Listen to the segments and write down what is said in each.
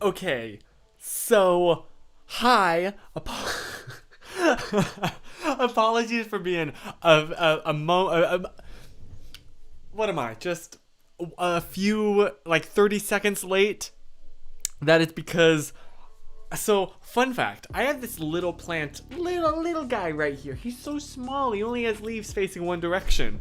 Okay, so hi. Apologies for being what am I? Just a few like 30 seconds late. That is because. So, fun fact, I have this little plant, little guy right here. He's so small, he only has leaves facing one direction.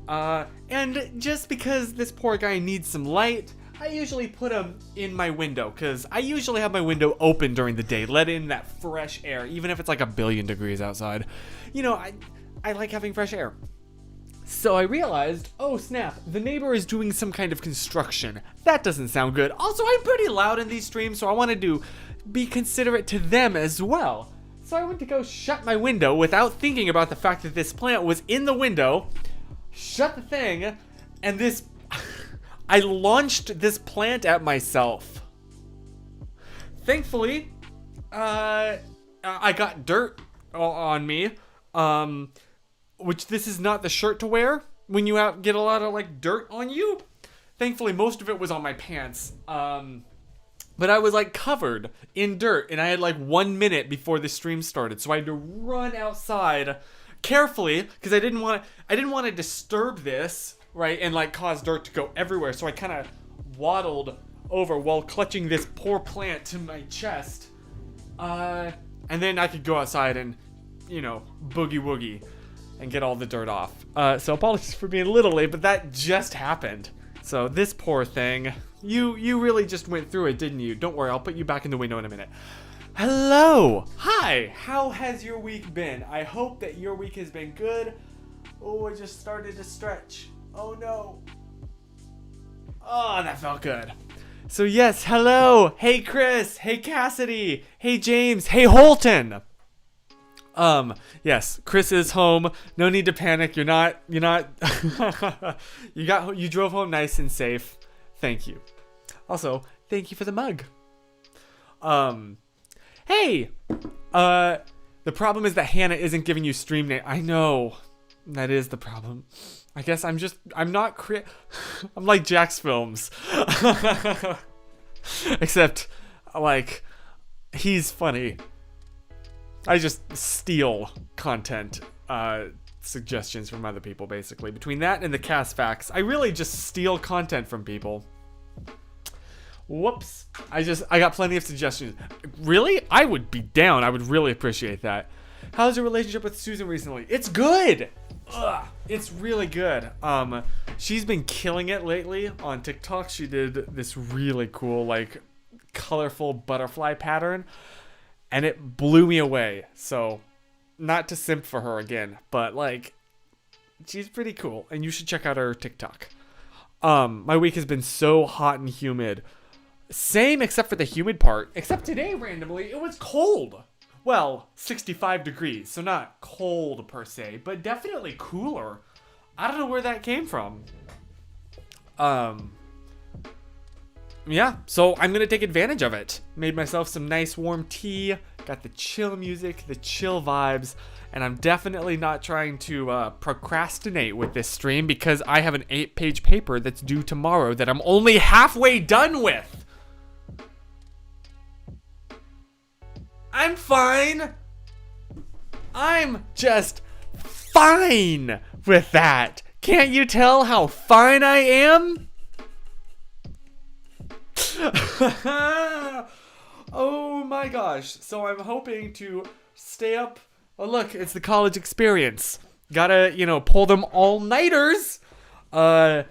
And just because this poor guy needs some light, I usually put him in my window, because I usually have my window open during the day, let in that fresh air, even if it's like 1,000,000,000 degrees outside. You know, I like having fresh air. So I realized, oh snap, the neighbor is doing some kind of construction. That doesn't sound good. Also, I'm pretty loud in these streams, so I wanted to be considerate to them as well. So I went to go shut my window without thinking about the fact that this plant was in the window. Shut the thing, and this... I launched this plant at myself. Thankfully, I got dirt on me. Which this is not the shirt to wear when you get a lot of like dirt on you. Thankfully, most of it was on my pants. But I was like covered in dirt, and I had like 1 minute before the stream started, so I had to run outside carefully because I didn't want to disturb this, right, and like cause dirt to go everywhere. So I kind of waddled over while clutching this poor plant to my chest, and then I could go outside and, you know, boogie woogie and get all the dirt off. So apologies for being a little late, but that just happened. So this poor thing, you really just went through it, didn't you? Don't worry, I'll put you back in the window in a minute. Hello! Hi! How has your week been? I hope that your week has been good. Oh, I just started to stretch. Oh no. Oh, that felt good. So yes, hello! Hey Chris! Hey Cassidy! Hey James! Hey Holton! Yes, Chris is home. No need to panic. You're not, you drove home nice and safe. Thank you. Also, thank you for the mug. Hey, the problem is that Hannah isn't giving you stream name. I know, that is the problem. I guess I'm not I'm like Jack's Films. Except, like, he's funny. I just steal content suggestions from other people, basically. Between that and the cast facts, I really just steal content from people. Whoops. I got plenty of suggestions. Really? I would be down. I would really appreciate that. How's your relationship with Susan recently? It's good! Ugh, it's really good. She's been killing it lately on TikTok. She did this really cool, like, colorful butterfly pattern. And it blew me away. So, not to simp for her again, but like, she's pretty cool. And you should check out her TikTok. My week has been so hot and humid. Same except for the humid part. Except today, randomly, it was cold. Well, 65 degrees. So not cold per se, but definitely cooler. I don't know where that came from. Yeah, so I'm gonna take advantage of it. Made myself some nice warm tea, got the chill music, the chill vibes, and I'm definitely not trying to procrastinate with this stream because I have an 8-page paper that's due tomorrow that I'm only halfway done with. I'm fine. I'm just fine with that. Can't you tell how fine I am? Oh my gosh. So I'm hoping to stay up. Oh look, it's the college experience. Gotta, pull them all-nighters and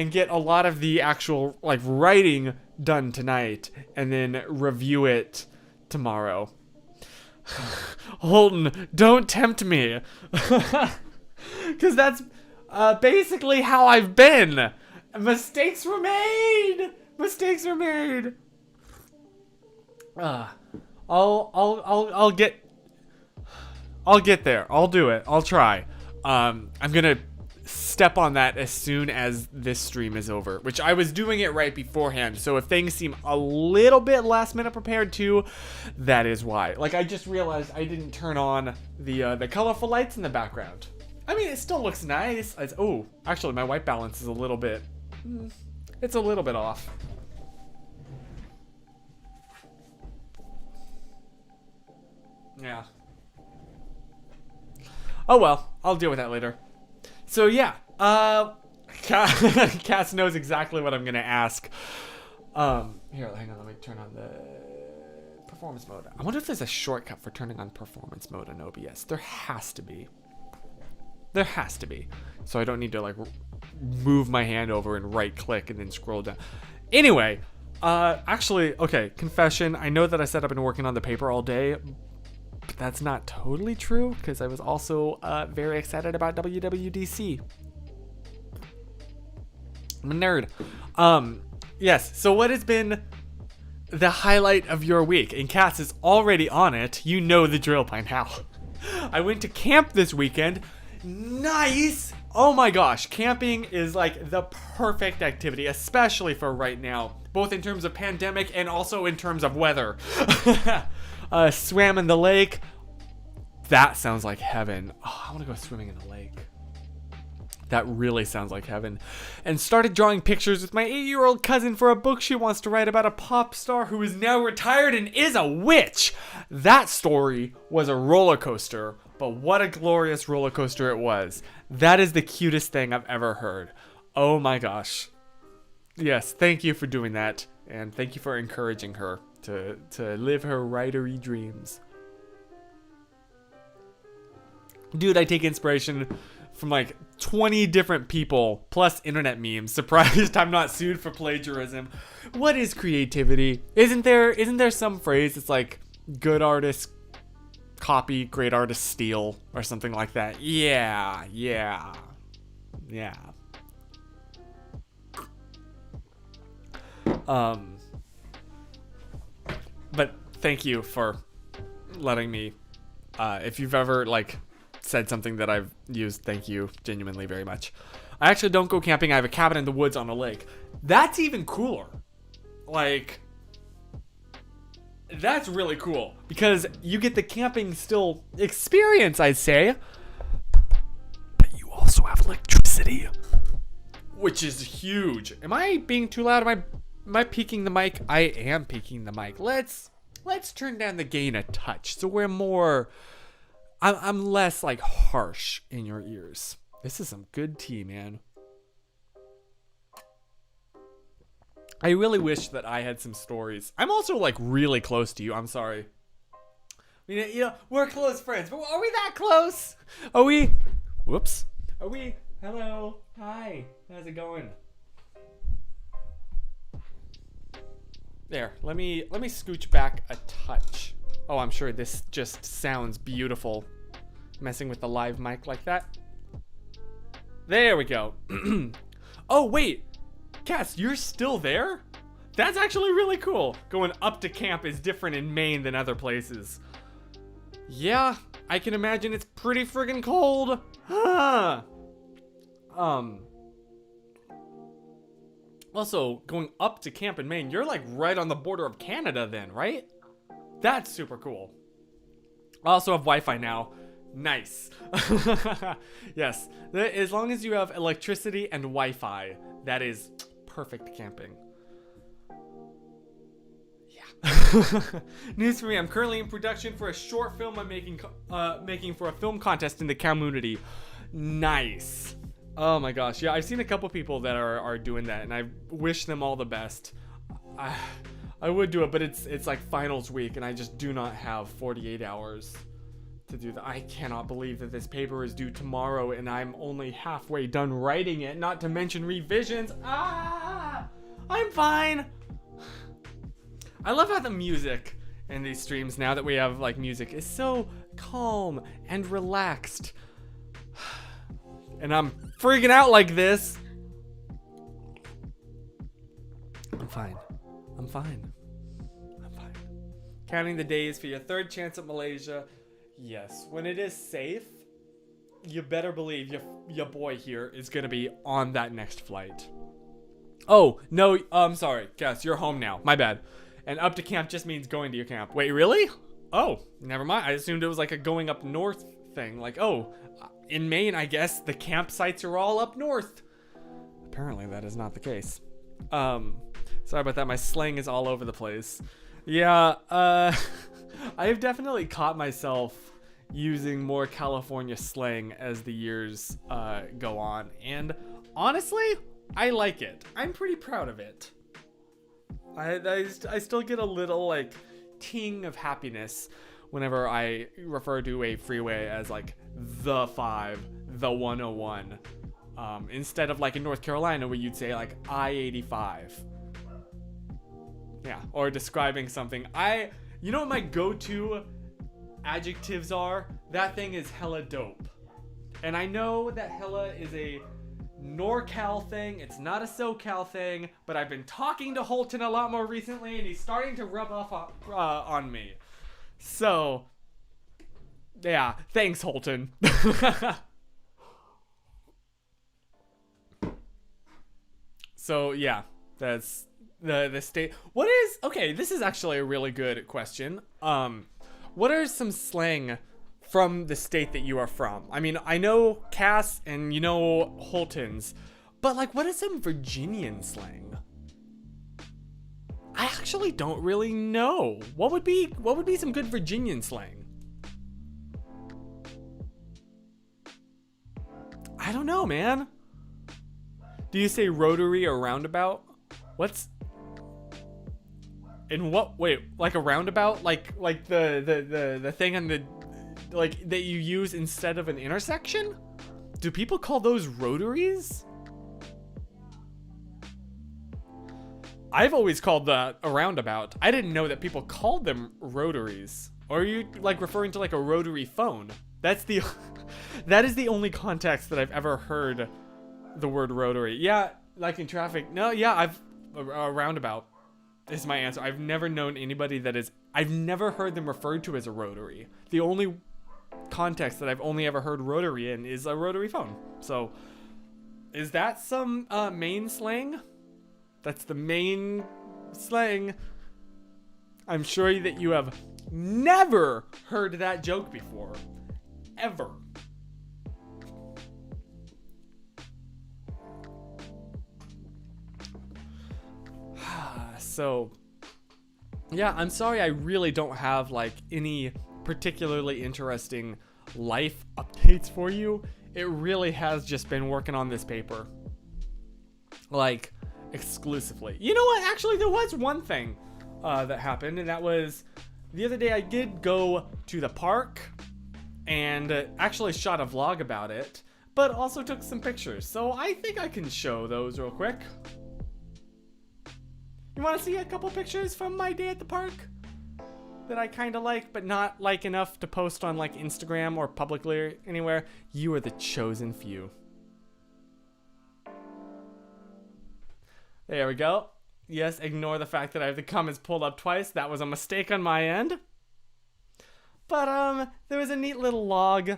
get a lot of the actual like writing done tonight and then review it tomorrow. Holton, don't tempt me. Because that's basically how I've been. Mistakes were made. Mistakes are made. I'll get there. I'll do it. I'll try. I'm gonna step on that as soon as this stream is over, which I was doing it right beforehand. So if things seem a little bit last minute prepared too, that is why. Like I just realized I didn't turn on the colorful lights in the background. I mean, it still looks nice. Oh, actually, my white balance is a little bit. It's a little bit off. Yeah. Oh well, I'll deal with that later. So yeah, Cass knows exactly what I'm gonna ask. Here, hang on, let me turn on the performance mode. I wonder if there's a shortcut for turning on performance mode in OBS. There has to be. There has to be. So I don't need to like move my hand over and right click and then scroll down. Anyway, actually, okay, confession. I know that I said I've been working on the paper all day, but that's not totally true because I was also very excited about WWDC. I'm a nerd. Yes, so what has been the highlight of your week? And Cass is already on it. You know the drill by now. I went to camp this weekend. Nice! Oh my gosh, camping is like the perfect activity, especially for right now, both in terms of pandemic and also in terms of weather. Swam in the lake. That sounds like heaven. Oh, I want to go swimming in the lake. That really sounds like heaven. And started drawing pictures with my 8-year-old cousin for a book she wants to write about a pop star who is now retired and is a witch. That story was a roller coaster, but what a glorious roller coaster it was. That is the cutest thing I've ever heard. Oh my gosh. Yes, thank you for doing that. And thank you for encouraging her to live her writery dreams. Dude, I take inspiration from like 20 different people plus internet memes. Surprised I'm not sued for plagiarism. What is creativity? Isn't there some phrase that's like good artists copy, great artists steal, or something like that? Yeah. But thank you for letting me, if you've ever like said something that I've used, thank you genuinely very much. I actually don't go camping. I have a cabin in the woods on a lake. That's even cooler. Like, that's really cool because you get the camping still experience, I'd say, but you also have electricity, which is huge. Am I being too loud? Am I peaking the mic? I am peaking the mic. Let's turn down the gain a touch so we're more, I'm less like harsh in your ears. This is some good tea, man. I really wish that I had some stories. I'm also like really close to you. I'm sorry. I mean, you know, we're close friends, but are we that close? Are we? Whoops. Are we? Hello. Hi. How's it going? There. Let me scooch back a touch. Oh, I'm sure this just sounds beautiful. Messing with the live mic like that. There we go. Oh, wait. Cass, you're still there? That's actually really cool. Going up to camp is different in Maine than other places. Yeah, I can imagine it's pretty friggin' cold. Huh. Also, going up to camp in Maine, you're like right on the border of Canada then, right? That's super cool. I also have Wi-Fi now. Nice. Yes, as long as you have electricity and Wi-Fi, that is perfect camping. Yeah. News for me, I'm currently in production for a short film I'm making for a film contest in the community. Nice. Oh my gosh, yeah, I've seen a couple people that are doing that, and I wish them all the best. I would do it, but it's like finals week, and I just do not have 48 hours to do that. I cannot believe that this paper is due tomorrow, and I'm only halfway done writing it, not to mention revisions. I'm fine. I love how the music in these streams, now that we have like music, is so calm and relaxed. And I'm freaking out like this. I'm fine. I'm fine. I'm fine. Counting the days for your third chance at Malaysia. Yes, when it is safe, you better believe your boy here is gonna be on that next flight. Oh, no, I'm sorry. Cass, you're home now. My bad. And up to camp just means going to your camp. Wait, really? Oh, never mind. I assumed it was like a going up north thing. Like, oh, in Maine, I guess the campsites are all up north. Apparently that is not the case. Sorry about that. My slang is all over the place. Yeah, I've definitely caught myself using more California slang as the years go on, and honestly, I like it. I'm pretty proud of it. I still get a little like ting of happiness whenever I refer to a freeway as like the 5, the 101, instead of like in North Carolina where you'd say like I-85. Yeah, or describing something. You know what my go-to adjectives are? That thing is hella dope. And I know that hella is a NorCal thing. It's not a SoCal thing, but I've been talking to Holton a lot more recently, and he's starting to rub off on me. So, yeah, thanks, Holton. So, yeah, that's the state. What is, okay, this is actually a really good question. What are some slang from the state that you are from? I mean, I know Cass and you know Holton's, but like, what is some Virginian slang? I actually don't really know. What would be some good Virginian slang? I don't know, man. Do you say rotary or roundabout? What's in what? Wait, like a roundabout? Like the thing on the like that you use instead of an intersection? Do people call those rotaries? I've always called that a roundabout. I didn't know that people called them rotaries. Or are you like referring to like a rotary phone? That's the that is the only context that I've ever heard the word rotary. Yeah, like in traffic. No, yeah, a roundabout is my answer. I've never known anybody I've never heard them referred to as a rotary. The only context that I've only ever heard rotary in is a rotary phone. So, is that some main slang? That's the main slang. I'm sure that you have never heard that joke before. Ever. So, yeah, I'm sorry I really don't have like any particularly interesting life updates for you. It really has just been working on this paper. Like, exclusively. You know what? Actually, there was one thing that happened, and that was the other day I did go to the park and actually shot a vlog about it, but also took some pictures. So I think I can show those real quick. You want to see a couple pictures from my day at the park that I kind of like, but not like enough to post on like Instagram or publicly or anywhere? You are the chosen few. There we go. Yes, ignore the fact that I have the comments pulled up twice. That was a mistake on my end. But there was a neat little log,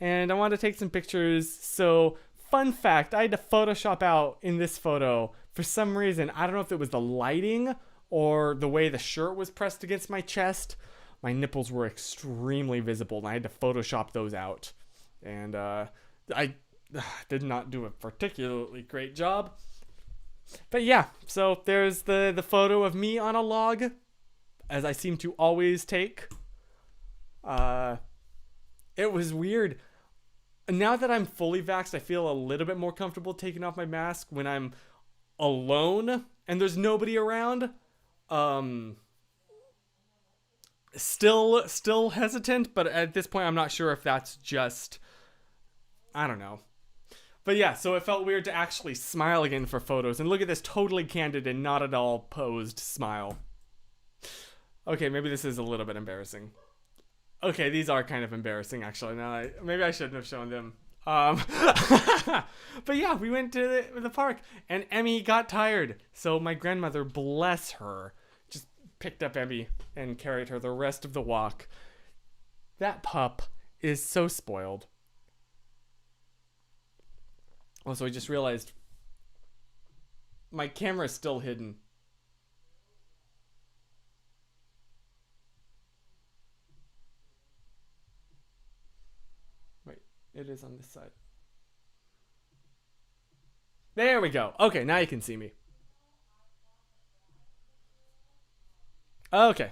and I wanted to take some pictures. So, fun fact, I had to Photoshop out in this photo. For some reason, I don't know if it was the lighting or the way the shirt was pressed against my chest. My nipples were extremely visible, and I had to Photoshop those out. And I did not do a particularly great job. But yeah, so there's the photo of me on a log, as I seem to always take. It was weird. Now that I'm fully vaxxed, I feel a little bit more comfortable taking off my mask when I'm alone and there's nobody around. Still hesitant, but at this point I'm not sure if that's just, I don't know. But yeah, so it felt weird to actually smile again for photos. And look at this totally candid and not at all posed smile. Okay, maybe this is a little bit embarrassing. Okay, these are kind of embarrassing, actually. Now, maybe I shouldn't have shown them. But yeah, we went to the park, and Emmy got tired. So my grandmother, bless her, just picked up Emmy and carried her the rest of the walk. That pup is so spoiled. Also, I just realized my camera is still hidden. Wait, it is on this side. There we go. Okay, now you can see me. Okay.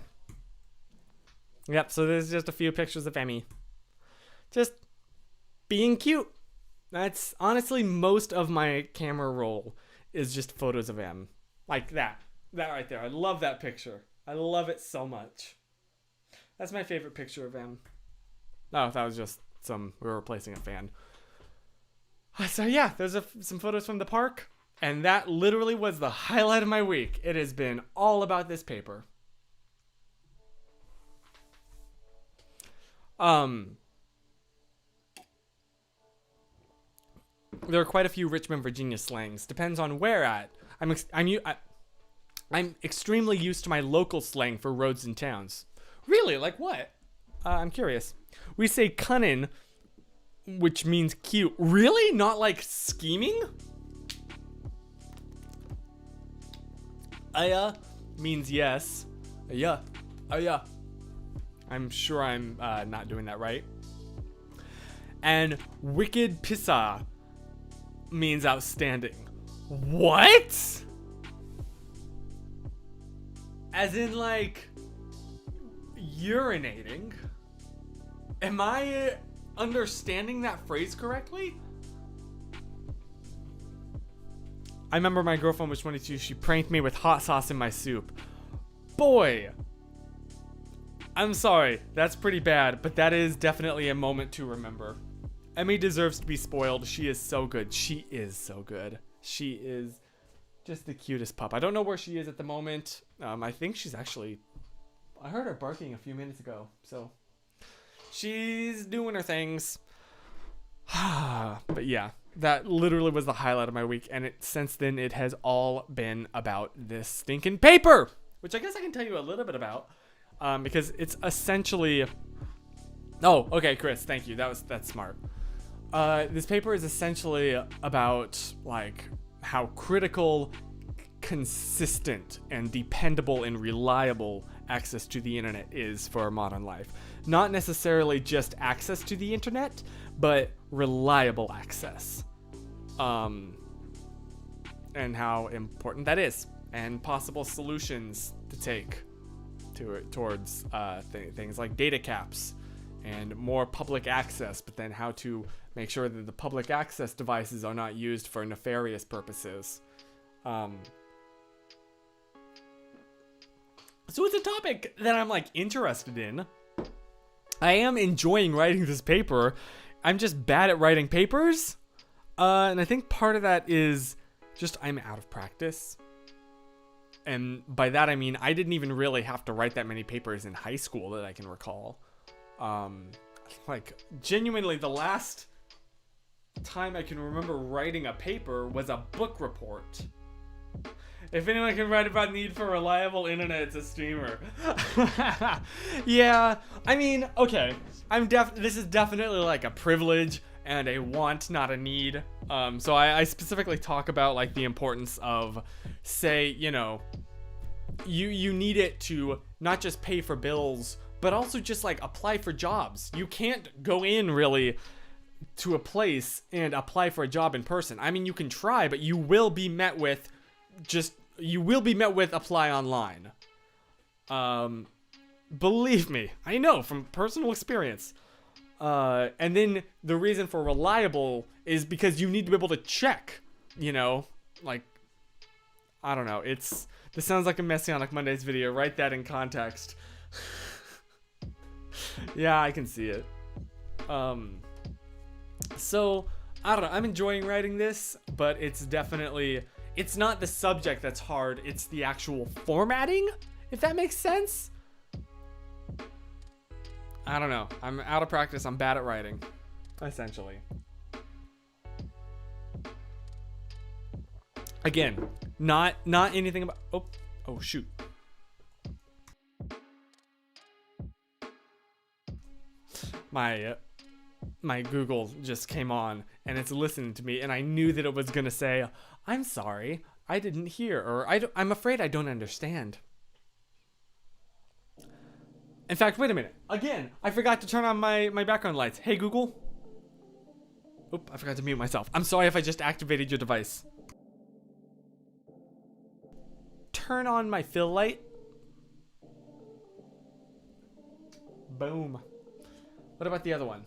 Yep, so there's just a few pictures of Emmy. Just being cute. That's honestly most of my camera roll is just photos of Em. Like that. That right there. I love that picture. I love it so much. That's my favorite picture of Em. Oh, that was just we were replacing a fan. So yeah, there's some photos from the park. And that literally was the highlight of my week. It has been all about this paper. There are quite a few Richmond, Virginia slangs. Depends on where at. I'm extremely used to my local slang for roads and towns. Really? Like what? I'm curious. We say cunnin', which means cute. Really? Not like scheming? Aya means yes. Yeah. Aya. I'm sure I'm not doing that right. And wicked pissa means outstanding. What? As in like urinating? Am I understanding that phrase correctly? I remember my girlfriend was 22. She pranked me with hot sauce in my soup. Boy, I'm sorry. That's pretty bad, but that is definitely a moment to remember. Emmy deserves to be spoiled. She is so good. She is so good. She is just the cutest pup. I don't know where she is at the moment. I think she's actually... I heard her barking a few minutes ago, so... She's doing her things. But yeah, that literally was the highlight of my week. And since then, it has all been about this stinking paper. Which I guess I can tell you a little bit about. Because it's essentially... Oh, okay, Chris, thank you. That's smart. This paper is essentially about, like, how critical, consistent, and dependable and reliable access to the internet is for modern life. Not necessarily just access to the internet, but reliable access. And how important that is, and possible solutions to take towards things like data caps and more public access, but then how to make sure that the public access devices are not used for nefarious purposes. So it's a topic that I'm like interested in. I am enjoying writing this paper. I'm just bad at writing papers. And I think part of that is just I'm out of practice. And by that I mean I didn't even really have to write that many papers in high school that I can recall. Like genuinely the last time I can remember writing a paper was a book report. If anyone can write about need for reliable internet, it's a streamer. Yeah, I mean, okay. This is definitely like a privilege and a want, not a need. So I specifically talk about like the importance of, say, you know, you need it to not just pay for bills, but also just like apply for jobs. You can't go in really to a place and apply for a job in person. I mean, you can try, but you will be met with apply online. Believe me, I know from personal experience. And then the reason for reliable is because you need to be able to check, you know, like, I don't know. This sounds like a Messianic Mondays video. Write that in context. Yeah, I can see it. So, I don't know. I'm enjoying writing this, but it's not the subject that's hard. It's the actual formatting, if that makes sense. I don't know. I'm out of practice. I'm bad at writing, essentially. Again, not anything about... Oh, shoot. My Google just came on and it's listening to me, and I knew that it was gonna say, "I'm sorry, I didn't hear," or I'm afraid I don't understand. In fact, wait a minute. Again, I forgot to turn on my background lights. Hey, Google. Oop, I forgot to mute myself. I'm sorry if I just activated your device. Turn on my fill light. Boom. What about the other one?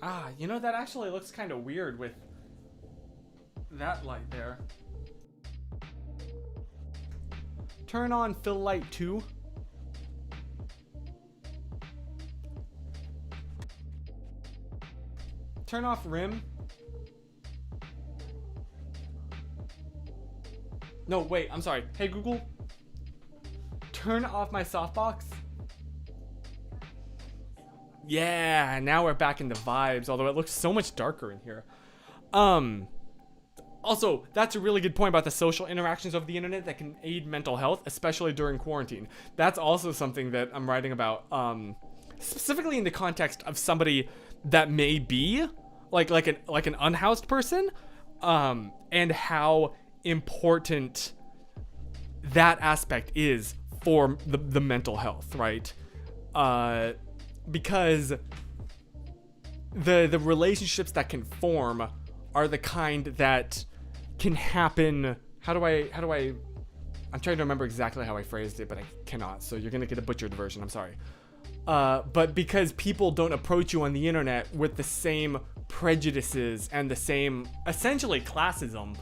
Ah, you know, that actually looks kind of weird with that light there. Turn on fill light 2. Turn off rim. No, wait, I'm sorry. Hey Google, turn off my softbox. Yeah, now we're back in the vibes, although it looks so much darker in here. Also, that's a really good point about the social interactions of the internet that can aid mental health, especially during quarantine. That's also something that I'm writing about, specifically in the context of somebody that may be like an unhoused person, and how important that aspect is for the mental health, right? Because the relationships that can form are the kind that can happen. How do I I'm trying to remember exactly how I phrased it, but I cannot, so you're gonna get a butchered version. I'm sorry. But because people don't approach you on the internet with the same prejudices and the same essentially classism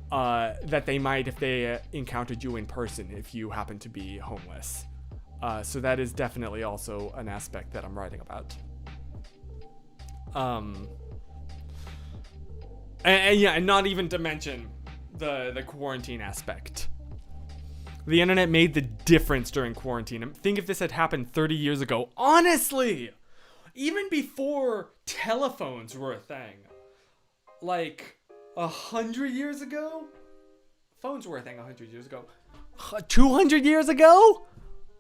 that they might if they encountered you in person if you happen to be homeless. So that is definitely also an aspect that I'm writing about. And not even to mention the quarantine aspect. The internet made the difference during quarantine. Think if this had happened 30 years ago. Honestly, even before telephones were a thing, like 100 years ago, phones were a thing 100 years ago. 200 years ago?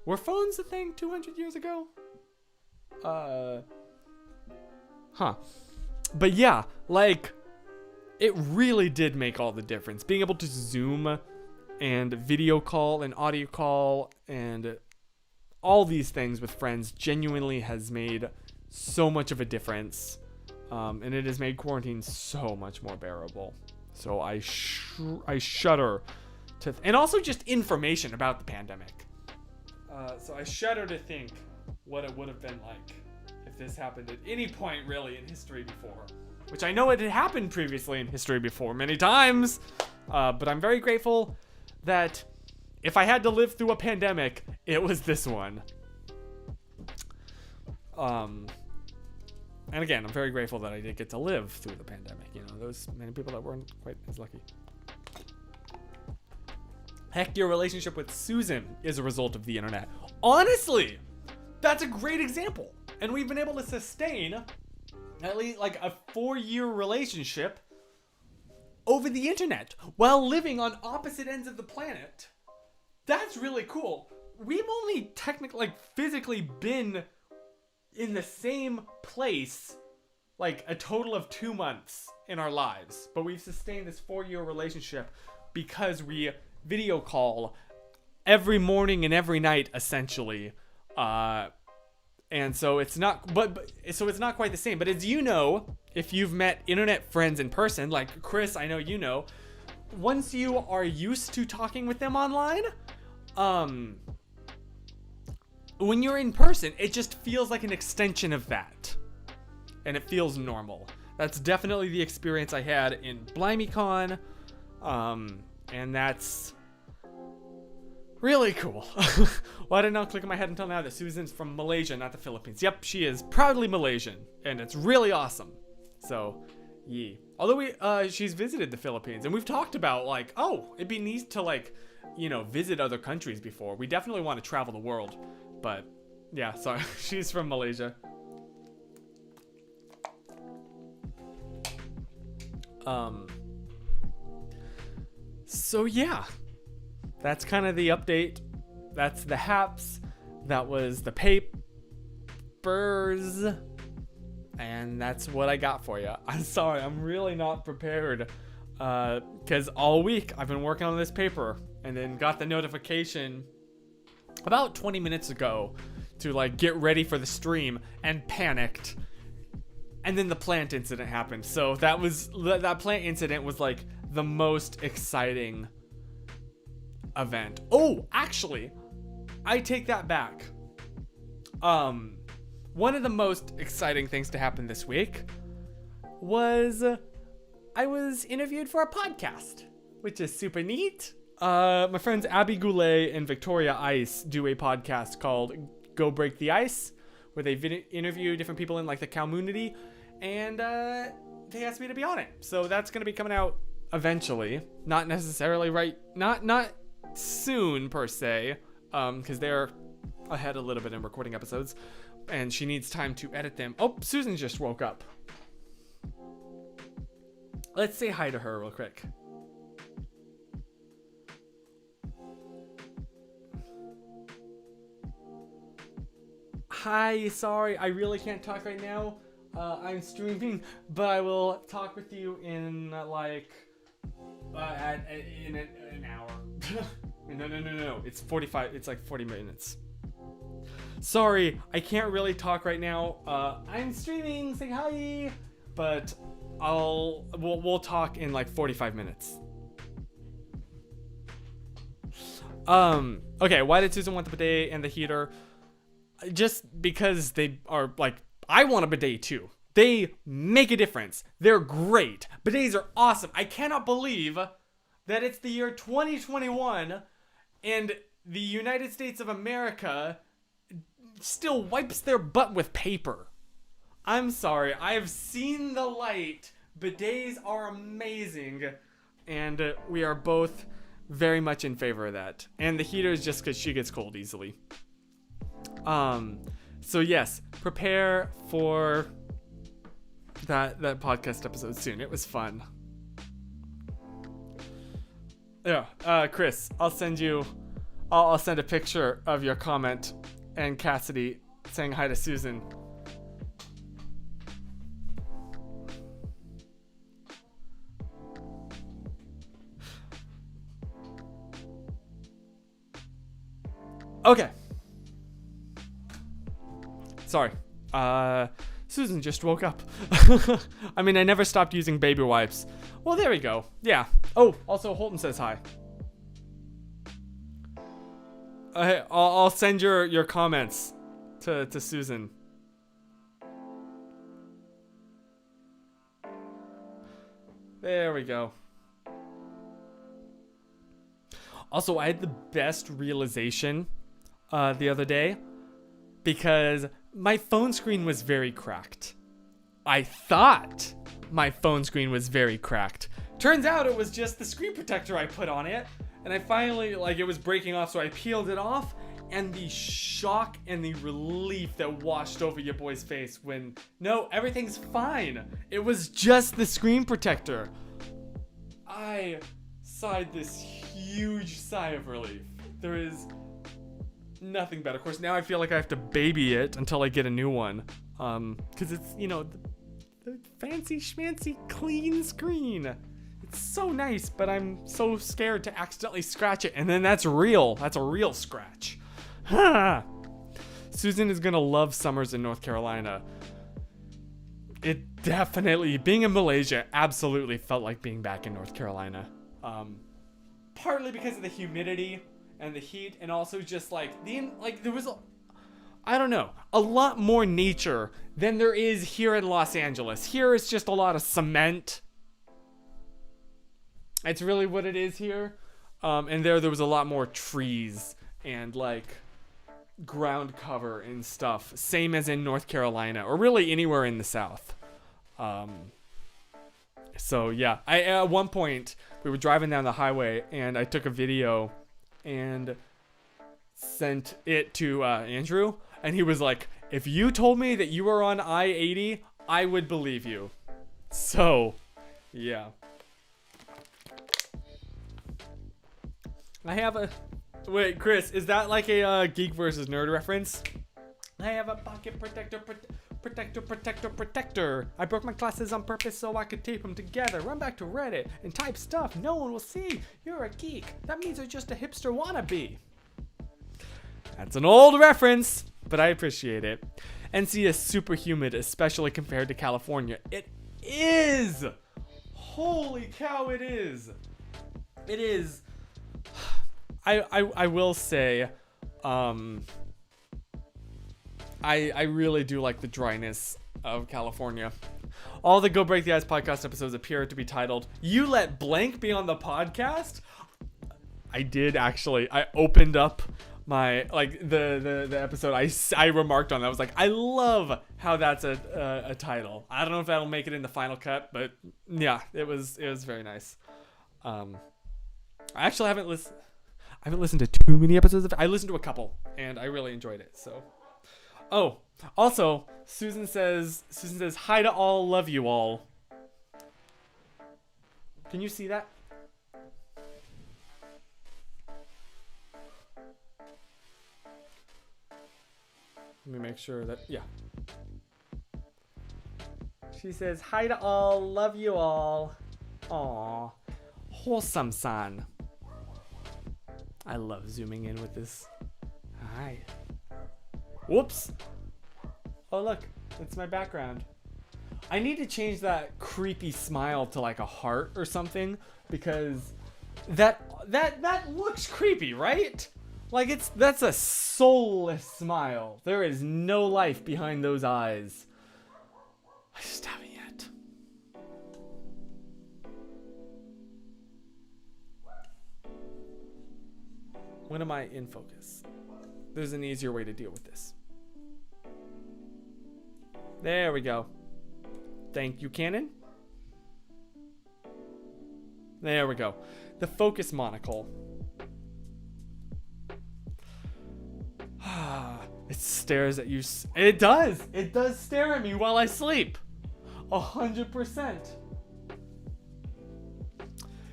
Were phones a thing 200 years ago? But yeah, like, it really did make all the difference. Being able to Zoom and video call and audio call and all these things with friends genuinely has made so much of a difference. And it has made quarantine so much more bearable. So I shudder to... and also just information about the pandemic. So I shudder to think what it would have been like if this happened at any point really in history before. Which I know it had happened previously in history before many times. But I'm very grateful that if I had to live through a pandemic, it was this one. And again, I'm very grateful that I did get to live through the pandemic. You know, those many people that weren't quite as lucky. Heck, your relationship with Susan is a result of the internet. Honestly, that's a great example. And we've been able to sustain at least like a 4-year relationship over the internet while living on opposite ends of the planet. That's really cool. We've only technically, like, physically been in the same place like a total of 2 months in our lives, but we've sustained this 4-year relationship because we video call every morning and every night essentially. And so it's not, so it's not quite the same. But as you know, if you've met internet friends in person, like Chris, I know you know, once you are used to talking with them online, when you're in person, it just feels like an extension of that. And it feels normal. That's definitely the experience I had in BlimeyCon. And that's really cool. Well, I did not click in my head until now that Susan's from Malaysia, not the Philippines. Yep, she is proudly Malaysian, and it's really awesome. So, yeah. Although she's visited the Philippines, and we've talked about, like, oh, it'd be neat to, like, you know, visit other countries before. We definitely want to travel the world, but, yeah, sorry. She's from Malaysia. So, yeah. That's kind of the update. That's the haps. That was the papers. And that's what I got for you. I'm sorry, I'm really not prepared. Because all week I've been working on this paper and then got the notification about 20 minutes ago to like get ready for the stream and panicked. And then the plant incident happened. So that plant incident was like the most exciting event. Oh, actually, I take that back. One of the most exciting things to happen this week was I was interviewed for a podcast, which is super neat. My friends Abby Goulet and Victoria Ice do a podcast called Go Break the Ice, where they interview different people in like the community, and they asked me to be on it. So that's going to be coming out eventually, not necessarily not soon per se, because they're ahead a little bit in recording episodes, and she needs time to edit them. Oh, Susan just woke up. Let's say hi to her real quick. Hi, sorry, I really can't talk right now. I'm streaming, but I will talk with you in like in an hour. No. It's 45. It's like 40 minutes. Sorry, I can't really talk right now. I'm streaming. Say hi, but we'll talk in like 45 minutes. Okay, why did Susan want the bidet and the heater? Just because they are like, I want a bidet too. They make a difference. They're great. Bidets are awesome. I cannot believe that it's the year 2021 and the United States of America still wipes their butt with paper. I'm sorry. I have seen the light. Bidets are amazing. And we are both very much in favor of that. And the heater is just because she gets cold easily. So yes, prepare for that podcast episode soon. It was fun. Yeah, Chris, I'll send a picture of your comment and Cassidy saying hi to Susan. Okay. Sorry. Susan just woke up. I mean, I never stopped using baby wipes. Well, there we go. Yeah. Oh, also Holton says hi. I'll send your comments to Susan. There we go. Also, I had the best realization the other day because my phone screen was very cracked. I thought my phone screen was very cracked. Turns out it was just the screen protector I put on it. And I finally, it was breaking off, so I peeled it off. And the shock and the relief that washed over your boy's face when, no, everything's fine. It was just the screen protector. I sighed this huge sigh of relief. There is nothing better. Of course, now I feel like I have to baby it until I get a new one. Because it's, the fancy schmancy clean screen. It's so nice, but I'm so scared to accidentally scratch it. And then that's real. That's a real scratch. Susan is gonna love summers in North Carolina. It definitely, being in Malaysia, absolutely felt like being back in North Carolina. Partly because of the humidity and the heat, and also just there was a lot more nature than there is here in Los Angeles. Here it's just a lot of cement. It's really what it is here. And there was a lot more trees and ground cover and stuff. Same as in North Carolina, or really anywhere in the South. So yeah, at one point we were driving down the highway and I took a video and sent it to Andrew, and he was like, if you told me that you were on I-80, I would believe you. So yeah, I have a wait, Chris, is that like a Geek versus Nerd reference? I have a pocket protector. I broke my glasses on purpose so I could tape them together. Run back to Reddit and type stuff no one will see. You're a geek. That means you're just a hipster wannabe. That's an old reference, but I appreciate it. NC is super humid, especially compared to California. It is! Holy cow, it is! It is. I will say, I really do like the dryness of California. All the Go Break the Ice podcast episodes appear to be titled "You Let Blank Be on the Podcast." I did actually. I opened up my the episode. I remarked on that. I was like, I love how that's a title. I don't know if that'll make it in the final cut, but yeah, it was very nice. I actually haven't listened to too many episodes of it. I listened to a couple and I really enjoyed it. So, oh, also Susan says hi to all, love you all. Can you see that? Let me make sure that, yeah. She says, hi to all, love you all. Aww. Wholesome son. I love zooming in with this. Hi. Whoops. Oh, look. It's my background. I need to change that creepy smile to like a heart or something, because that looks creepy, right? Like that's a soulless smile. There is no life behind those eyes. I just haven't yet. When am I in focus? There's an easier way to deal with this. There we go. Thank you, Canon. There we go. The focus monocle. It stares at you. It does. It does stare at me while I sleep. 100%.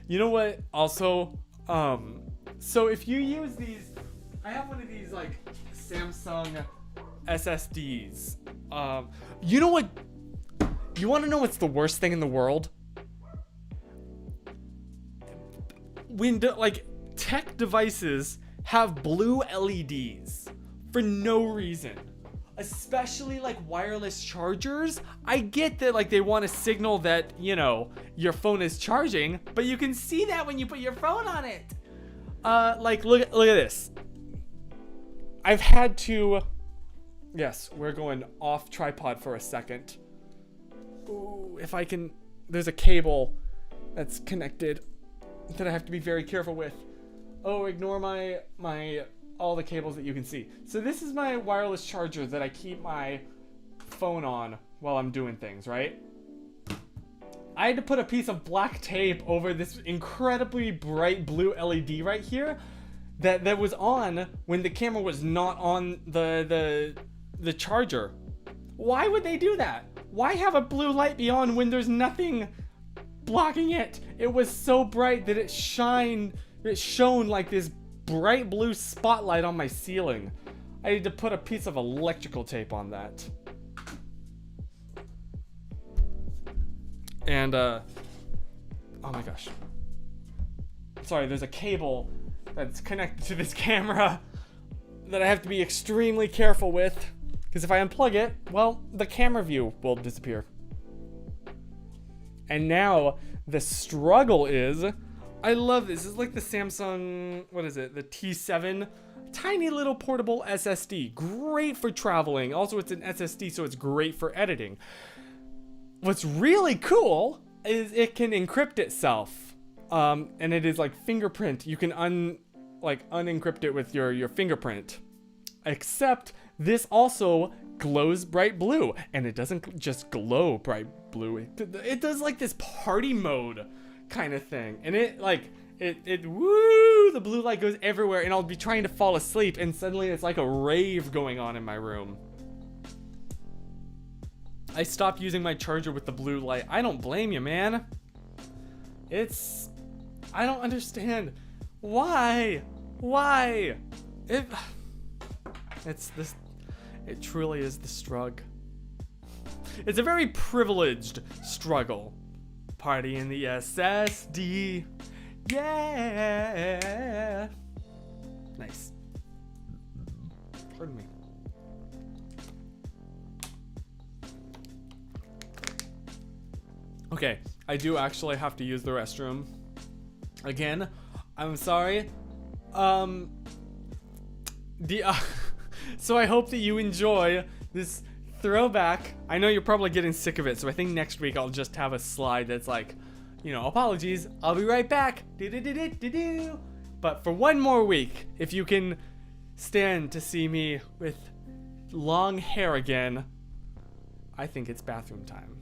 You know what? Also, so if you use these, I have one of these like Samsung SSDs. You know what? You want to know what's the worst thing in the world? When like tech devices have blue LEDs for no reason, especially like wireless chargers. I get that like they want to signal that, you know, your phone is charging, but you can see that when you put your phone on it. Like look at this. I've had to, yes, we're going off tripod for a second. Ooh, if I can, there's a cable that's connected that I have to be very careful with. Oh, ignore my all the cables that you can see. So this is my wireless charger that I keep my phone on while I'm doing things, right? I had to put a piece of black tape over this incredibly bright blue LED right here that was on when the camera was not on the charger. Why would they do that? Why have a blue light be on when there's nothing blocking it? It was so bright that it shone like this bright blue spotlight on my ceiling. I had to put a piece of electrical tape on that. And oh my gosh. Sorry, there's a cable that's connected to this camera that I have to be extremely careful with, because if I unplug it, well, the camera view will disappear. And now the struggle is, I love this. It's like the Samsung, what is it? The T7, tiny little portable SSD. Great for traveling. Also, it's an SSD, so it's great for editing. What's really cool is it can encrypt itself. And it is like fingerprint. You can unencrypt it with your fingerprint. Except this also glows bright blue. And it doesn't just glow bright blue. It does like this party mode kind of thing. And it woo, the blue light goes everywhere, and I'll be trying to fall asleep and suddenly it's like a rave going on in my room. I stopped using my charger with the blue light. I don't blame you, man. I don't understand. Why? It truly is the struggle. It's a very privileged struggle. Party in the SSD. Yeah. Nice. Pardon me. Okay, I do actually have to use the restroom. Again, I'm sorry. So I hope that you enjoy this throwback. I know you're probably getting sick of it, so I think next week I'll just have a slide that's like, apologies, I'll be right back. Do-do-do-do-do-do. But for one more week, if you can stand to see me with long hair again, I think it's bathroom time.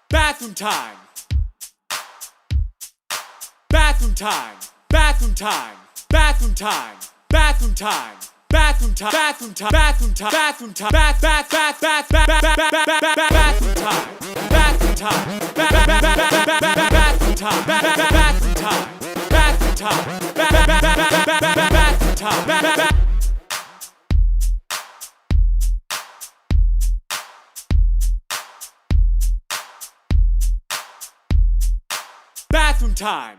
Bathroom time. Bathroom time. Bathroom time. Bathroom time. Bathroom time. Bathroom time. Bathroom time. Bathroom time. Bathroom time. Bathroom time. Bath bath bath bath bathroom time. Bathroom time. Bathroom time. Bathroom time. Bathroom time. Bathroom time. Bathroom time.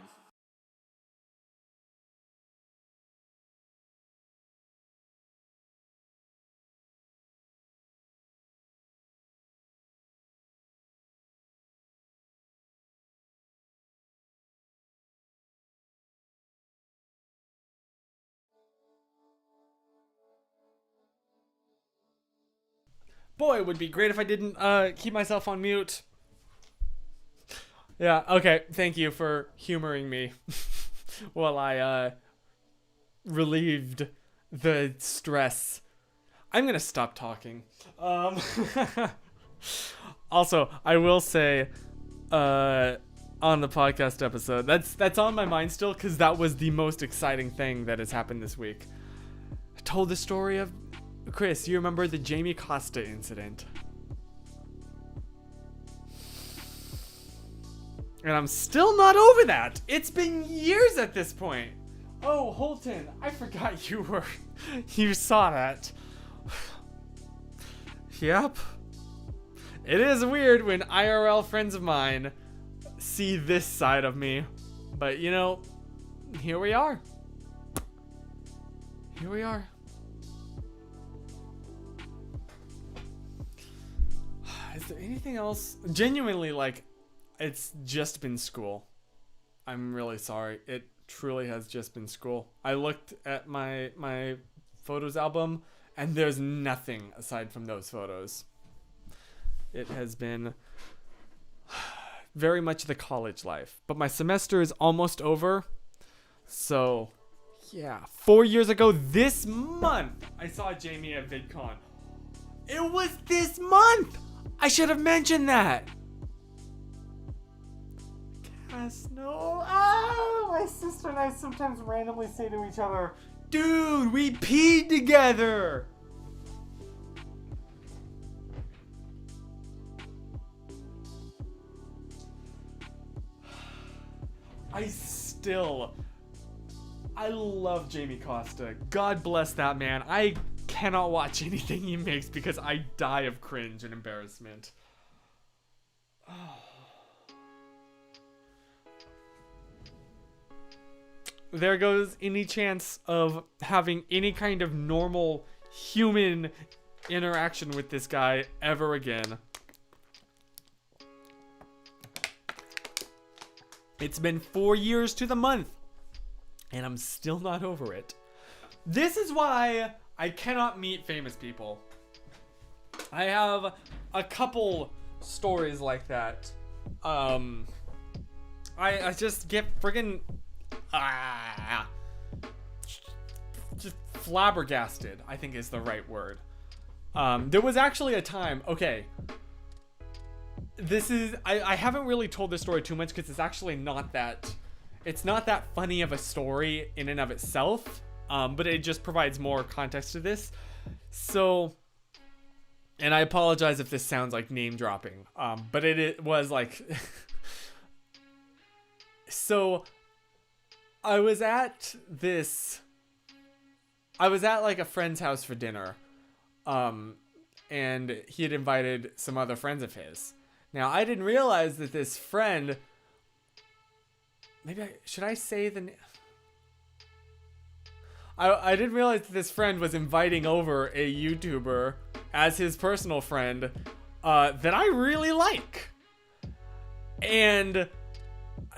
Boy, it would be great if I didn't keep myself on mute. Yeah, okay. Thank you for humoring me while I relieved the stress. I'm gonna stop talking. Also, I will say on the podcast episode, that's on my mind still, because that was the most exciting thing that has happened this week. I told the story of Chris. You remember the Jamie Costa incident? And I'm still not over that. It's been years at this point. Oh, Holton, I forgot you saw that. Yep. It is weird when IRL friends of mine see this side of me. But here we are. Here we are. Is there anything else? Genuinely, it's just been school. I'm really sorry. It truly has just been school. I looked at my photos album, and there's nothing aside from those photos. It has been very much the college life. But my semester is almost over. So, yeah. 4 years ago this month, I saw Jamie at VidCon. It was this month! I should have mentioned that. Cass, no. Ah, my sister and I sometimes randomly say to each other, dude, we peed together. I love Jamie Costa. God bless that man. I cannot watch anything he makes because I die of cringe and embarrassment. There goes any chance of having any kind of normal human interaction with this guy ever again. It's been 4 years to the month, and I'm still not over it. This is why I cannot meet famous people. I have a couple stories like that. I just get friggin' just flabbergasted, I think is the right word. There was actually a time, okay, this is, I haven't really told this story too much because it's actually not that, it's not that funny of a story in and of itself, but it just provides more context to this. So, and I apologize if this sounds like name dropping, but it was like, so I was at like a friend's house for dinner, and he had invited some other friends of his. Now, I didn't realize that this friend, should I say the name? I didn't realize that this friend was inviting over a YouTuber as his personal friend that I really like. And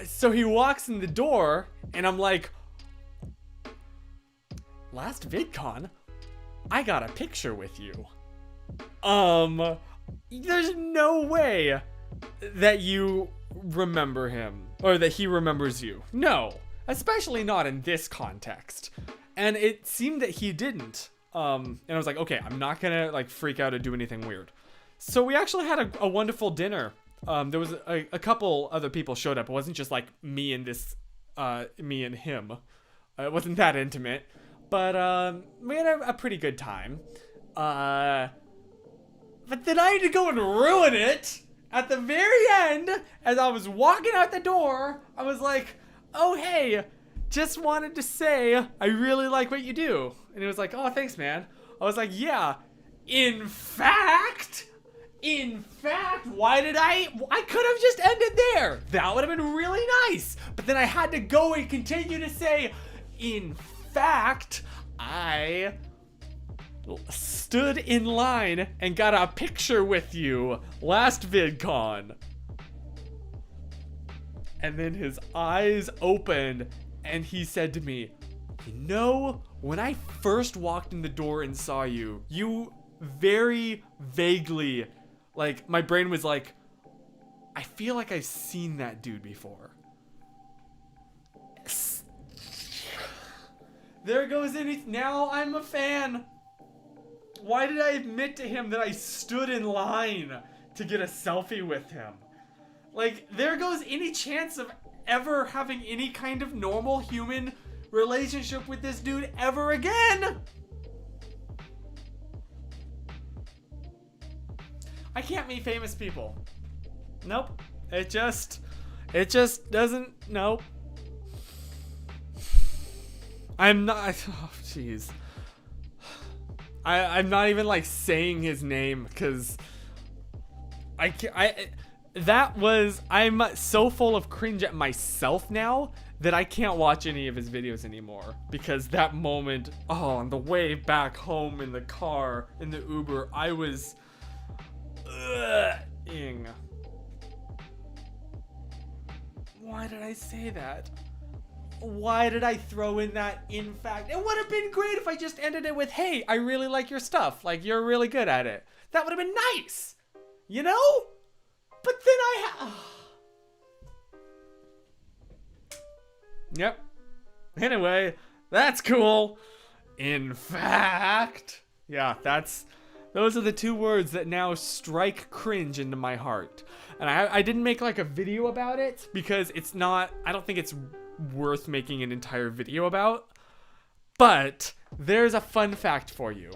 so he walks in the door, and I'm like, last VidCon, I got a picture with you. There's no way that you remember him or that he remembers you. No, especially not in this context. And it seemed that he didn't. And I was like, okay, I'm not gonna like freak out or do anything weird. So we actually had a wonderful dinner. There was a couple other people showed up. It wasn't just like me and him. It wasn't that intimate, but we had a pretty good time. But then I had to go and ruin it at the very end. As I was walking out the door, I was like, oh, hey, just wanted to say I really like what you do. And he was like, oh, thanks, man. I was like, yeah, in fact, why did I could have just ended there. That would have been really nice. But then I had to go and continue to say, in fact, I stood in line and got a picture with you last VidCon. And then his eyes opened and he said to me, you know, when I first walked in the door and saw you, you very vaguely, like, my brain was like, I feel like I've seen that dude before. There goes now I'm a fan. Why did I admit to him that I stood in line to get a selfie with him? Like, there goes any chance of ever having any kind of normal human relationship with this dude ever again. I can't meet famous people. Nope. It just doesn't, nope. I'm not, oh jeez. I'm not even like saying his name because I'm so full of cringe at myself now that I can't watch any of his videos anymore because that moment, on the way back home in the car, in the Uber, I was ing. Why did I say that? Why did I throw in that in fact? It would have been great if I just ended it with, hey, I really like your stuff. Like, you're really good at it. That would have been nice. You know? But then Yep. Anyway, that's cool. In fact. Yeah, those are the two words that now strike cringe into my heart. And I didn't make like a video about it because I don't think it's worth making an entire video about, but there's a fun fact for you.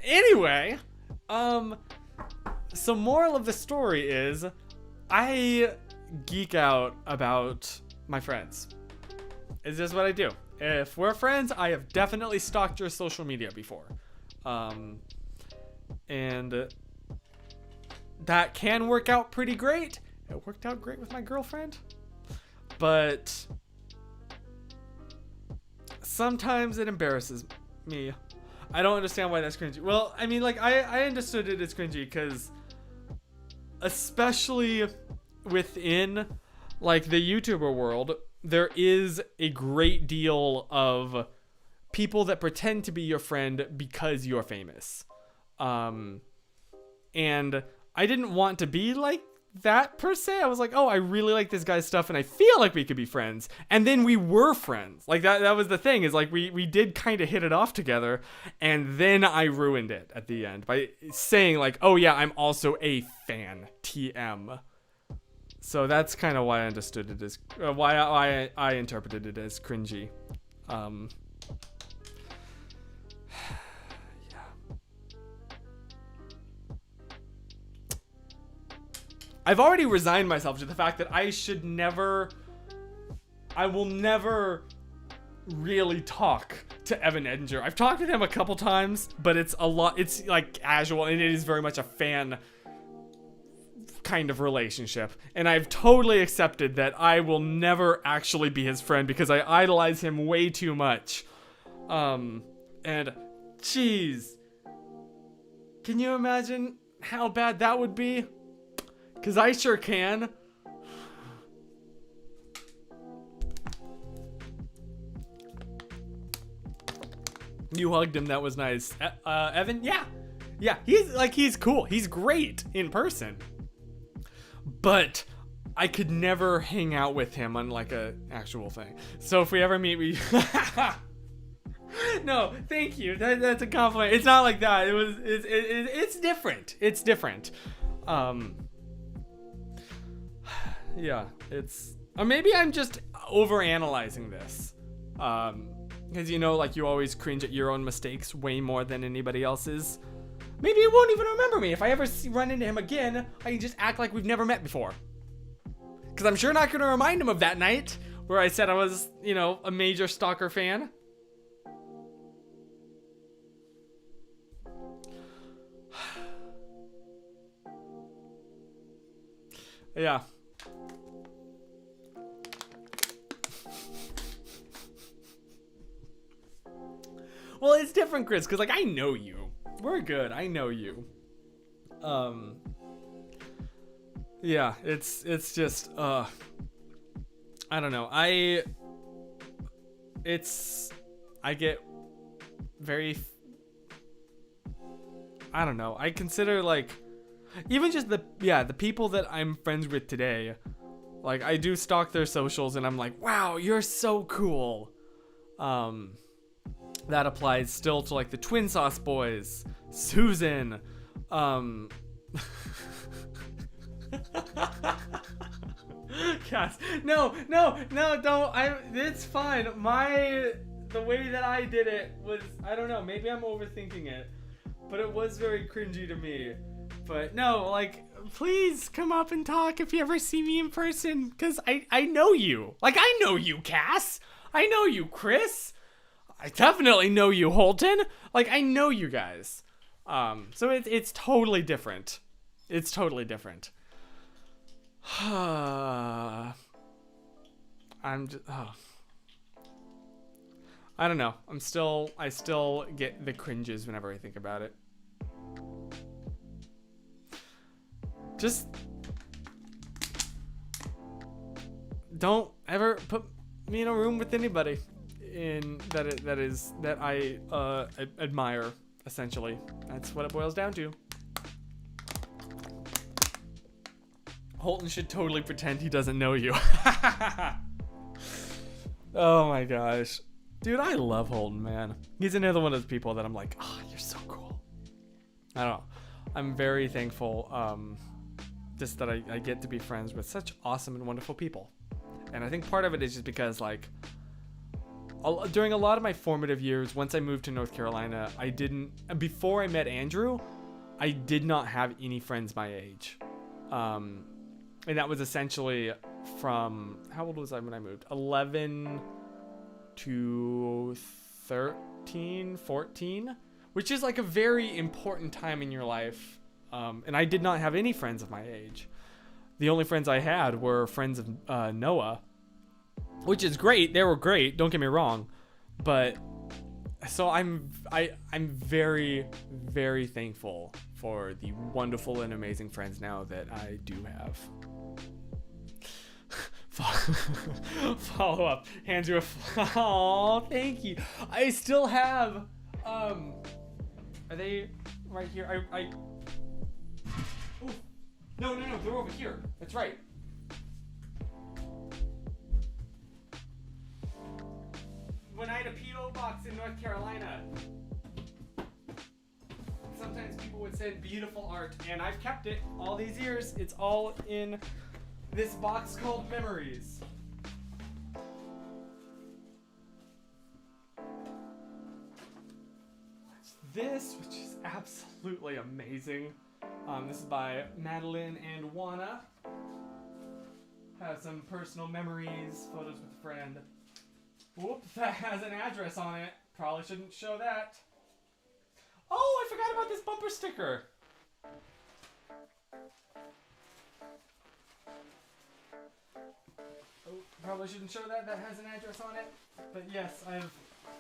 Anyway, so moral of the story is I geek out about my friends. It's just what I do. If we're friends, I have definitely stalked your social media before. And that can work out pretty great. It worked out great with my girlfriend, but sometimes it embarrasses me. I don't understand why that's cringy. Well, I mean, like, I understood it as cringy because especially within like the YouTuber world, there is a great deal of people that pretend to be your friend because you're famous. And I didn't want to be like that per se. I was like, oh, I really like this guy's stuff and I feel like we could be friends. And then we were friends. Like that was the thing, is like we did kind of hit it off together, and then I ruined it at the end by saying like, oh yeah, I'm also a fan. TM. So that's kind of why I understood it as why I interpreted it as cringy. I've already resigned myself to the fact that I will never really talk to Evan Edinger. I've talked with him a couple times, but it's like casual, and it is very much a fan kind of relationship. And I've totally accepted that I will never actually be his friend because I idolize him way too much. And jeez, can you imagine how bad that would be? Because I sure can. You hugged him. That was nice. Evan? Yeah. Yeah, he's cool. He's great in person. But I could never hang out with him on like a actual thing. So if we ever meet, No, thank you. That's a compliment. It's not like that. It's different. It's different. Yeah, or maybe I'm just overanalyzing this. Because like you always cringe at your own mistakes way more than anybody else's. Maybe he won't even remember me. If I ever run into him again, I can just act like we've never met before. Because I'm sure not going to remind him of that night where I said I was, a major Stalker fan. Yeah. Well, it's different, Chris, because like I know you. We're good. I know you. Yeah, it's just I don't know. I get very I don't know. I consider like even just the people that I'm friends with today, like I do stalk their socials and I'm like, wow, you're so cool. That applies still to like the Twin Sauce Boys, Susan, Cass. No, don't. It's fine. The way that I did it was, I don't know, maybe I'm overthinking it, but it was very cringy to me. But no, like, please come up and talk if you ever see me in person, because I know you. Like, I know you, Cass. I know you, Chris. I definitely know you, Holton. Like, I know you guys. So it's totally different. It's totally different. I don't know. I still get the cringes whenever I think about it. Just don't ever put me in a room with anybody that I admire. Essentially, that's what it boils down to. Holton should totally pretend he doesn't know you. Oh my gosh, dude, I love Holton, man. He's another one of those people that I'm like, oh, you're so cool. I don't know. I'm very thankful. Just that I get to be friends with such awesome and wonderful people. And I think part of it is just because, like, during a lot of my formative years, once I moved to North Carolina, before I met Andrew, I did not have any friends my age. And that was essentially from, how old was I when I moved? 11 to 13, 14, which is like a very important time in your life. And I did not have any friends of my age. The only friends I had were friends of Noah, which is great. They were great. Don't get me wrong. But so I'm very, very thankful for the wonderful and amazing friends now that I do have. Follow up. Andrew. Oh, thank you. I still have, are they right here? Ooh. No, they're over here. That's right. When I had a P.O. box in North Carolina, sometimes people would send beautiful art, and I've kept it all these years. It's all in this box called Memories. This, which is absolutely amazing. This is by Madeline and Juana. Has some personal memories, photos with a friend. Whoop, that has an address on it. Probably shouldn't show that. Oh, I forgot about this bumper sticker. Oh, probably shouldn't show that. That has an address on it. But yes, I've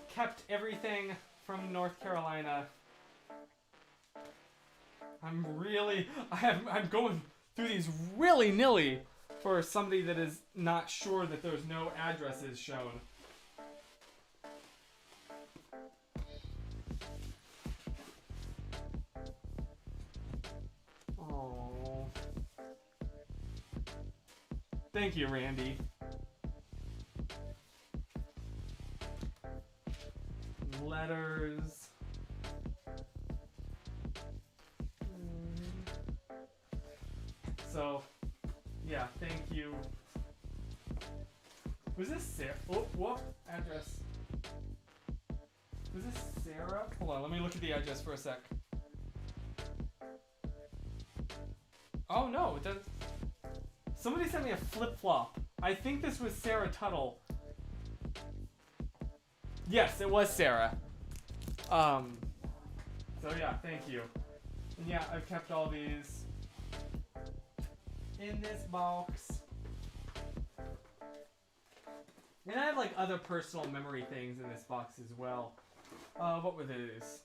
kept everything from North Carolina. I'm going through these willy-nilly for somebody that is not sure that there's no addresses shown. Oh. Thank you, Randy. Letters. So, yeah, thank you. Was this Sarah? Oh, whoop, address. Was this Sarah? Hold on, let me look at the address for a sec. Oh no, it doesn't. Somebody sent me a flip-flop. I think this was Sarah Tuttle. Yes, it was Sarah. So yeah, thank you. And yeah, I've kept all these in this box. And I have like other personal memory things in this box as well. What were these?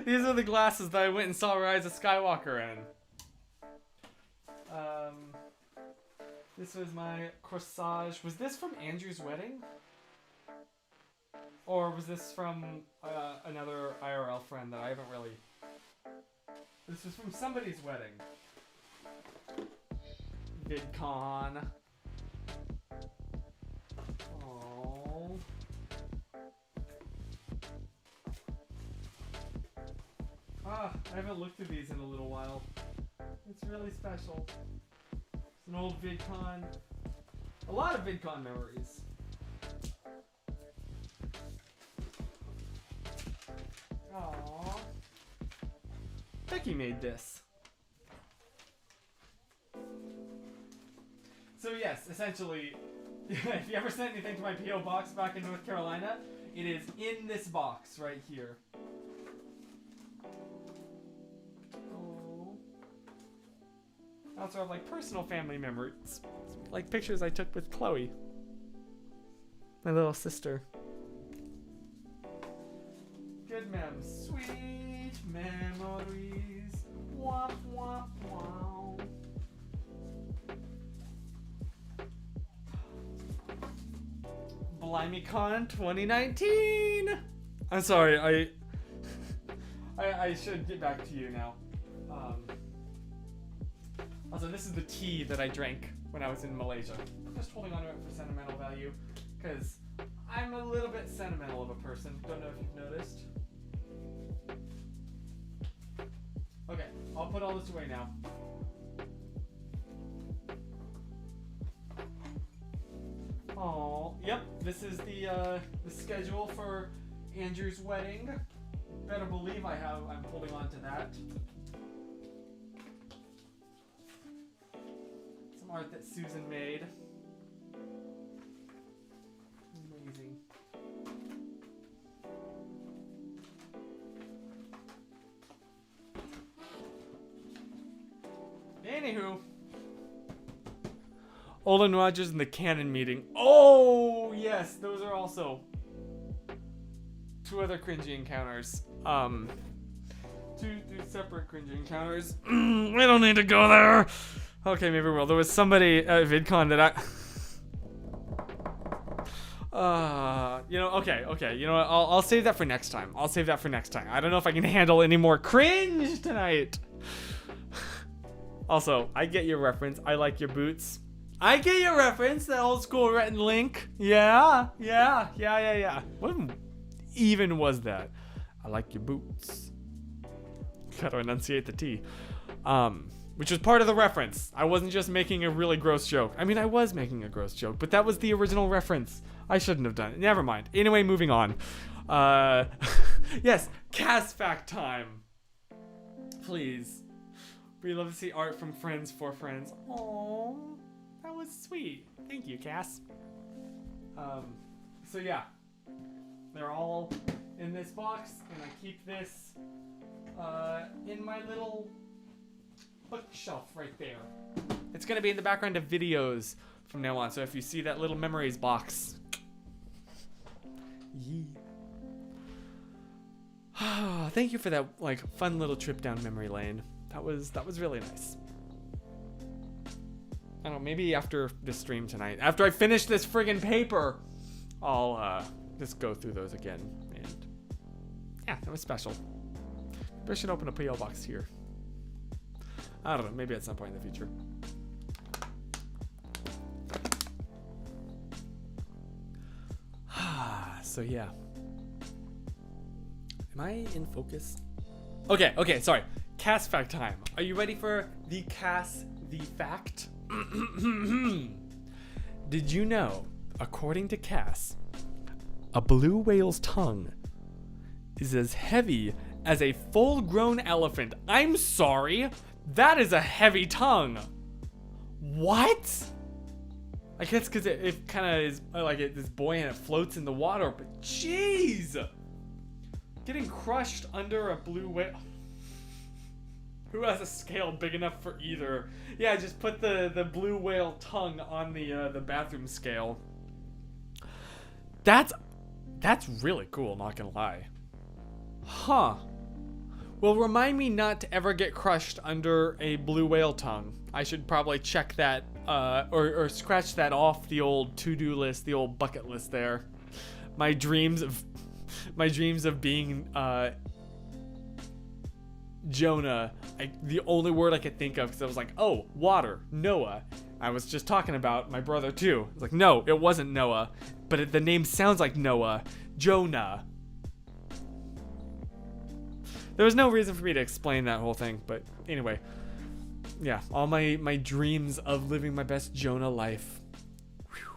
These are the glasses that I went and saw Rise of Skywalker in. This was my corsage. Was this from Andrew's wedding? Or was this from another IRL friend that I haven't really... This was from somebody's wedding. VidCon. Oh. I haven't looked at these in a little while. It's really special. It's an old VidCon. A lot of VidCon memories. Aww. Becky made this. So yes, essentially, if you ever sent anything to my P.O. box back in North Carolina, it is in this box right here. Oh. I also have like personal family memories, like pictures I took with Chloe, my little sister. Good memes, sweet memories. Womp womp wow. BlimeyCon 2019. I'm sorry, I should get back to you now. Also, this is the tea that I drank when I was in Malaysia. I'm just holding on to it for sentimental value, because I'm a little bit sentimental of a person. Don't know if you've noticed. Okay, I'll put all this away now. Oh, yep. This is the schedule for Andrew's wedding. Better believe I'm holding on to that. Some art that Susan made. Amazing. Anywho. Olin Rogers and the Canon meeting. Oh, yes. Those are also two other cringy encounters. Two separate cringy encounters. We don't need to go there. Okay, maybe we will. There was somebody at VidCon that okay. You know what? I'll save that for next time. I don't know if I can handle any more cringe tonight. Also, I get your reference. I like your boots. I get your reference. The old school Rhett and Link. Yeah. What even was that? I like your boots. Gotta enunciate the T. Which was part of the reference. I wasn't just making a really gross joke. I mean, I was making a gross joke, but that was the original reference. I shouldn't have done it. Never mind. Anyway, moving on. Yes, cast fact time. Please. We love to see art from friends for friends. Aww, that was sweet. Thank you, Cass. So yeah, they're all in this box, and I keep this in my little bookshelf right there. It's gonna be in the background of videos from now on. So if you see that little memories box, thank you for that fun little trip down memory lane. That was really nice. I don't know, maybe after this stream tonight, after I finish this friggin' paper, I'll just go through those again. And yeah, that was special. Maybe I should open a PO box here. I don't know, maybe at some point in the future. So yeah. Am I in focus? Okay, sorry. Cass fact time. Are you ready for the Cass the fact? Did you know, according to Cass, a blue whale's tongue is as heavy as a full-grown elephant? I'm sorry, that is a heavy tongue. What? I guess because it kind of is like this buoyant, it floats in the water, but jeez! Getting crushed under a blue whale. Who has a scale big enough for either? Yeah, just put the blue whale tongue on the bathroom scale. That's really cool, not gonna lie. Huh. Well, remind me not to ever get crushed under a blue whale tongue. I should probably check that or scratch that off the old to-do list, the old bucket list there. My dreams of being Jonah, the only word I could think of, because I was like, oh, water, Noah. I was just talking about my brother too. It's like, no, it wasn't Noah, but the name sounds like Noah. Jonah. There was no reason for me to explain that whole thing, but anyway. Yeah, all my dreams of living my best Jonah life. Whew.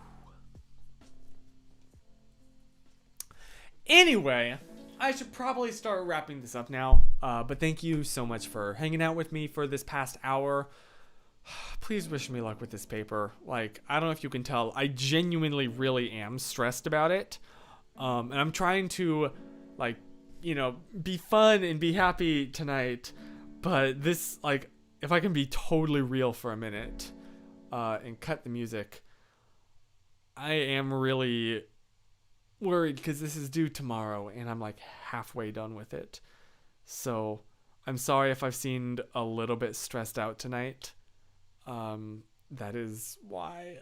Anyway, I should probably start wrapping this up now, but thank you so much for hanging out with me for this past hour. Please wish me luck with this paper. I don't know if you can tell, I genuinely really am stressed about it, and I'm trying to, be fun and be happy tonight, but this, if I can be totally real for a minute, and cut the music, I am really worried because this is due tomorrow and I'm halfway done with it. So I'm sorry if I've seemed a little bit stressed out tonight. That is why.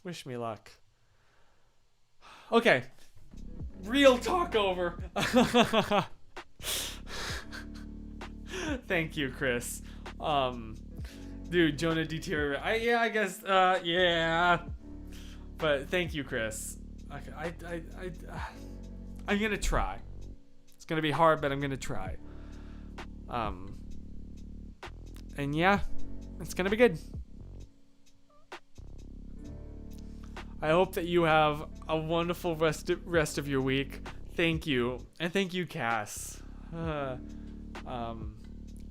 Wish me luck. Okay. Real talk over. Thank you, Chris. Dude, Jonah deteriorated. I guess. Yeah. But thank you, Chris. I'm gonna try. It's gonna be hard, but I'm gonna try. And yeah, it's gonna be good. I hope that you have a wonderful rest of your week. Thank you, and thank you, Cass.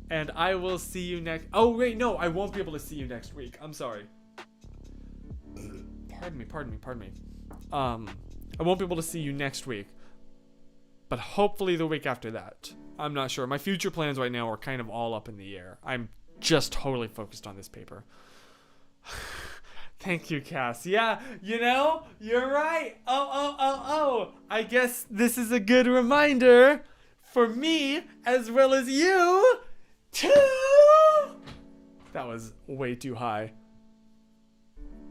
And I will see you next. Oh wait, no, I won't be able to see you next week. I'm sorry. Pardon me. I won't be able to see you next week, but hopefully the week after that. I'm not sure. My future plans right now are kind of all up in the air. I'm just totally focused on this paper. Thank you, Cass. Yeah, you're right. Oh. I guess this is a good reminder for me as well as you too. That was way too high.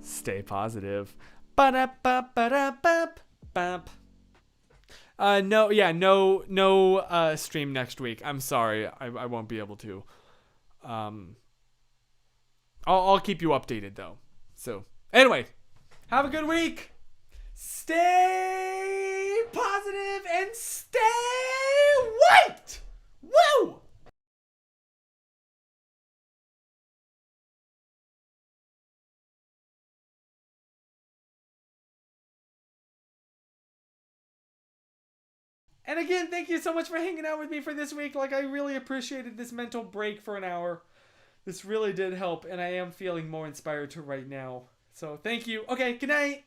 Stay positive. Ba-da-ba-ba-da-ba-bap. No stream next week. I'm sorry. I won't be able to. I'll keep you updated though. So anyway, have a good week. Stay positive and stay white. Woo! And again, thank you so much for hanging out with me for this week. Like, I really appreciated this mental break for an hour. This really did help, and I am feeling more inspired to write now. So, thank you. Okay, good night.